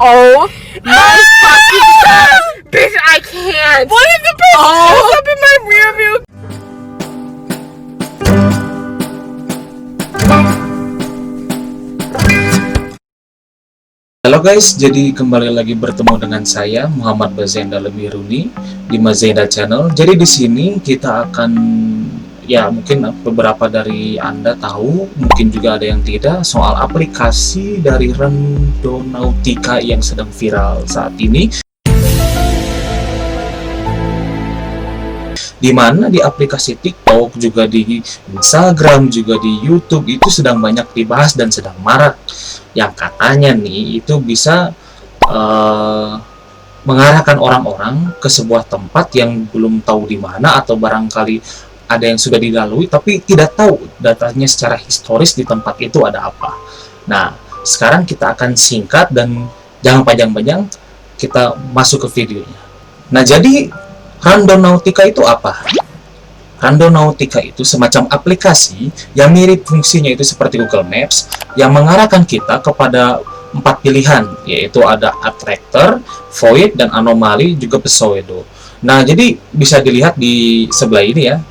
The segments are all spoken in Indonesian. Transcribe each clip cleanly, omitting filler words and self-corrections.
Oh my fucking god! Bitch, I can't! What if the person shows up in my rear view? Halo guys, jadi kembali lagi bertemu dengan saya Muhammad Bazenda Lemiruni di Mazenda Channel. Jadi di sini kita akan mungkin beberapa dari Anda tahu, mungkin juga ada yang tidak, soal aplikasi dari Randonautica yang sedang viral saat ini. Di mana di aplikasi TikTok, juga di Instagram, juga di YouTube itu sedang banyak dibahas dan sedang marak, yang katanya nih itu bisa mengarahkan orang-orang ke sebuah tempat yang belum tahu di mana, atau barangkali ada yang sudah dilalui tapi tidak tahu datanya secara historis di tempat itu ada apa. Nah, sekarang kita akan singkat dan jangan panjang-panjang, kita masuk ke videonya. Nah, jadi Randonautica itu apa? Randonautica itu semacam aplikasi yang mirip fungsinya itu seperti Google Maps, yang mengarahkan kita kepada 4 pilihan, yaitu ada attractor, void, dan anomali, juga pseudo. Nah, jadi bisa dilihat di sebelah ini ya.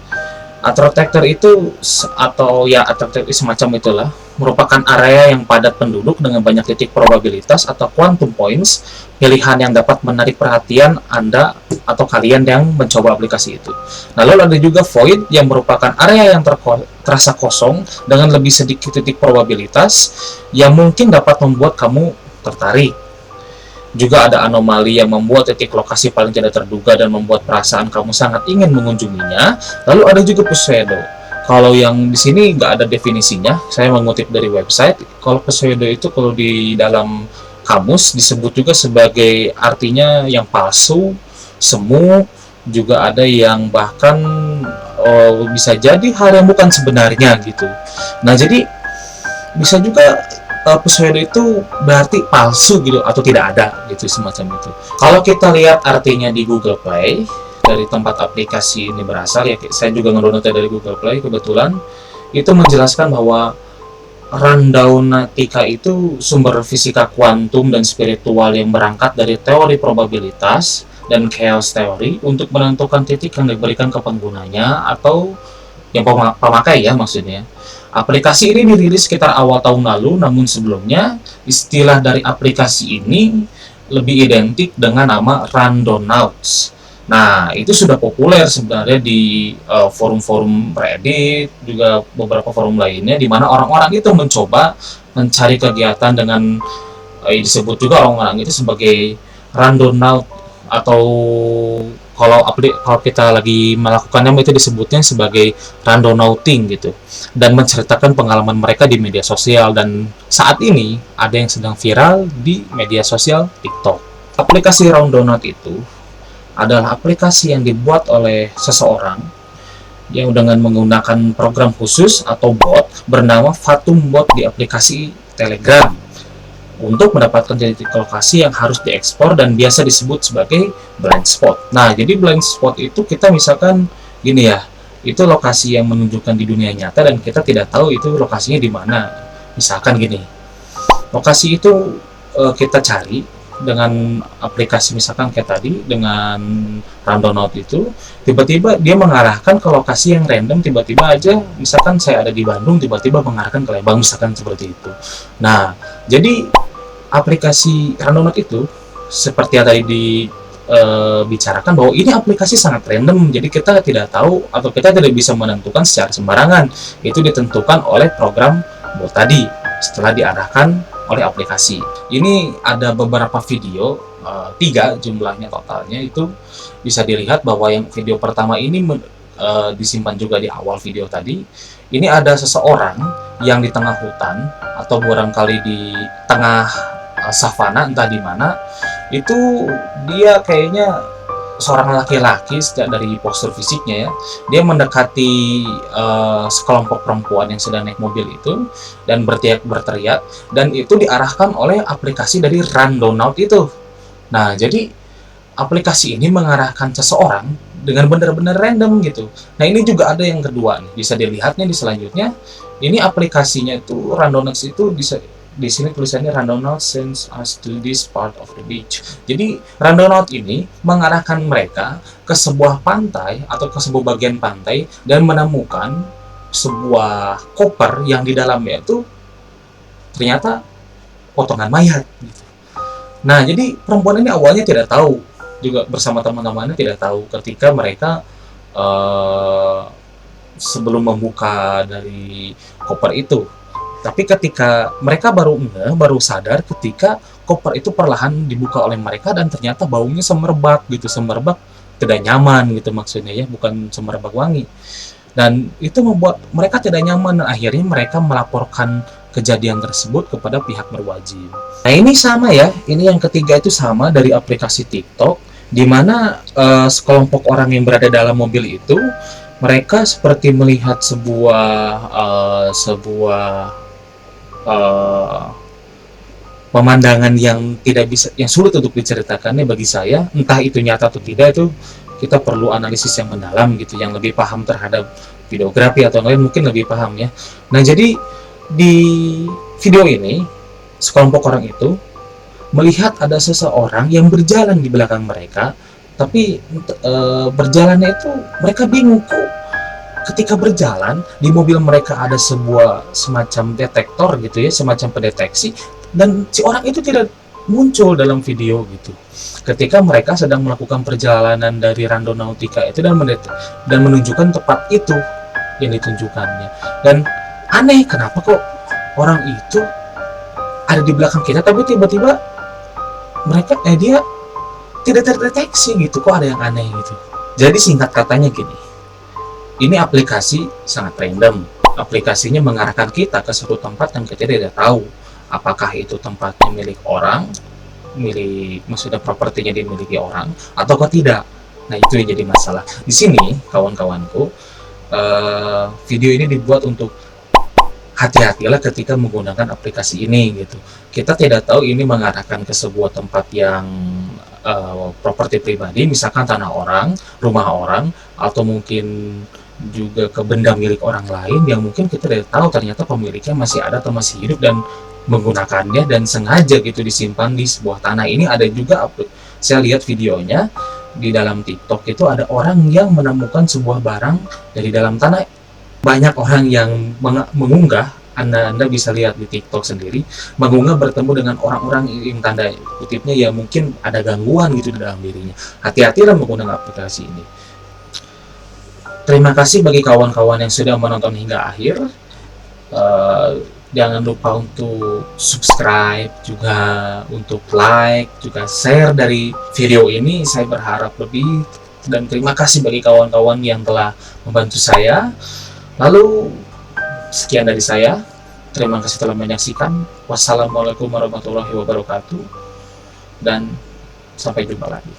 Attractor itu attractor semacam itulah, merupakan area yang padat penduduk dengan banyak titik probabilitas atau quantum points, pilihan yang dapat menarik perhatian Anda atau kalian yang mencoba aplikasi itu. Nah, lalu ada juga void yang merupakan area yang terasa kosong dengan lebih sedikit titik probabilitas yang mungkin dapat membuat kamu tertarik. Juga ada anomali yang membuat titik lokasi paling tidak terduga dan membuat perasaan kamu sangat ingin mengunjunginya. Lalu ada juga pseudo. Kalau yang di sini nggak ada definisinya, saya mengutip dari website. Kalau pseudo itu kalau di dalam kamus disebut juga sebagai artinya yang palsu, semu, juga ada yang bahkan bisa jadi hal yang bukan sebenarnya gitu. Nah, jadi bisa juga pseudo itu berarti palsu gitu, atau tidak ada gitu, semacam itu. Kalau kita lihat artinya di Google Play, dari tempat aplikasi ini berasal ya, saya juga ngedownloadnya dari Google Play kebetulan, itu menjelaskan bahwa Randonautica itu sumber fisika kuantum dan spiritual yang berangkat dari teori probabilitas dan chaos theory untuk menentukan titik yang diberikan ke penggunanya atau yang pemakai ya maksudnya. Aplikasi ini dirilis sekitar awal tahun lalu, namun sebelumnya istilah dari aplikasi ini lebih identik dengan nama Randonauts. Nah, itu sudah populer sebenarnya di forum-forum Reddit, juga beberapa forum lainnya, di mana orang-orang itu mencoba mencari kegiatan dengan disebut juga orang-orang itu sebagai Randonaut, atau kalau kita lagi melakukannya itu disebutnya sebagai randonauting gitu, dan menceritakan pengalaman mereka di media sosial. Dan saat ini ada yang sedang viral di media sosial TikTok. Aplikasi Randonaut itu adalah aplikasi yang dibuat oleh seseorang yang dengan menggunakan program khusus atau bot bernama Fathom Bot di aplikasi Telegram untuk mendapatkan titik lokasi yang harus diekspor dan biasa disebut sebagai blind spot. Nah, jadi blind spot itu kita misalkan gini ya, itu lokasi yang menunjukkan di dunia nyata dan kita tidak tahu itu lokasinya di mana. Misalkan gini, lokasi itu kita cari dengan aplikasi misalkan kayak tadi dengan Randonaut itu, tiba-tiba dia mengarahkan ke lokasi yang random, tiba-tiba aja misalkan saya ada di Bandung, tiba-tiba mengarahkan ke Lembang, misalkan seperti itu. Nah, jadi aplikasi Randonaut itu seperti yang tadi dibicarakan bahwa ini aplikasi sangat random, jadi kita tidak tahu atau kita tidak bisa menentukan secara sembarangan. Itu ditentukan oleh program bot tadi setelah diarahkan oleh aplikasi. Ini ada beberapa video, 3 jumlahnya totalnya, itu bisa dilihat bahwa yang video pertama ini disimpan juga di awal video tadi. Ini ada seseorang yang di tengah hutan atau barangkali di tengah savana, entah di mana. Itu dia kayaknya seorang laki-laki dari postur fisiknya ya. Dia mendekati sekelompok perempuan yang sedang naik mobil itu dan berteriak, dan itu diarahkan oleh aplikasi dari Randonaut itu. Nah, jadi aplikasi ini mengarahkan seseorang dengan benar-benar random gitu. Nah, ini juga ada yang kedua nih, bisa dilihatnya di selanjutnya. Ini aplikasinya itu Randonauts itu bisa di sini tulisannya Randonaut sends us to this part of the beach. Jadi Randonaut ini mengarahkan mereka ke sebuah pantai atau ke sebuah bagian pantai dan menemukan sebuah koper yang di dalamnya itu ternyata potongan mayat gitu. Nah, jadi perempuan ini awalnya tidak tahu, juga bersama teman-temannya tidak tahu ketika mereka sebelum membuka dari koper itu. Tapi ketika mereka baru sadar ketika koper itu perlahan dibuka oleh mereka dan ternyata baunya semerbak gitu, semerbak tidak nyaman gitu maksudnya ya, bukan semerbak wangi. Dan itu membuat mereka tidak nyaman dan akhirnya mereka melaporkan kejadian tersebut kepada pihak berwajib. Nah, ini sama ya, ini yang ketiga itu sama dari aplikasi TikTok, di mana sekelompok orang yang berada dalam mobil itu mereka seperti melihat sebuah pemandangan yang tidak bisa, yang sulit untuk diceritakannya bagi saya, entah itu nyata atau tidak, itu kita perlu analisis yang mendalam gitu, yang lebih paham terhadap videografi atau lain mungkin lebih paham ya. Nah, jadi di video ini sekelompok orang itu melihat ada seseorang yang berjalan di belakang mereka, tapi berjalannya itu mereka bingung kok ketika berjalan di mobil mereka ada sebuah semacam detektor gitu ya, semacam pendeteksi, dan si orang itu tidak muncul dalam video gitu ketika mereka sedang melakukan perjalanan dari Randonautica itu dan menunjukkan tempat itu yang ditunjukkannya. Dan aneh, kenapa kok orang itu ada di belakang kita tapi tiba-tiba mereka dia tidak terdeteksi gitu, kok ada yang aneh gitu. Jadi singkat katanya gini, ini aplikasi sangat random. Aplikasinya mengarahkan kita ke suatu tempat yang kita tidak tahu apakah itu tempatnya milik orang, maksudnya propertinya dimiliki orang ataukah tidak. Nah, itu yang jadi masalah. Di sini kawan-kawanku, video ini dibuat untuk hati-hatilah ketika menggunakan aplikasi ini gitu. Kita tidak tahu ini mengarahkan ke sebuah tempat yang properti pribadi, misalkan tanah orang, rumah orang, atau mungkin juga ke benda milik orang lain yang mungkin kita tidak tahu ternyata pemiliknya masih ada atau masih hidup dan menggunakannya dan sengaja gitu disimpan di sebuah tanah. Ini ada juga, saya lihat videonya di dalam TikTok itu ada orang yang menemukan sebuah barang dari dalam tanah. Banyak orang yang mengunggah, Anda bisa lihat di TikTok sendiri, mengunggah bertemu dengan orang-orang yang tanda kutipnya ya mungkin ada gangguan gitu di dalam dirinya. Hati-hatilah menggunakan aplikasi ini. Terima kasih bagi kawan-kawan yang sudah menonton hingga akhir. Jangan lupa untuk subscribe, juga untuk like, juga share dari video ini. Saya berharap lebih, dan terima kasih bagi kawan-kawan yang telah membantu saya. Lalu sekian dari saya. Terima kasih telah menyaksikan. Wassalamualaikum warahmatullahi wabarakatuh, dan sampai jumpa lagi.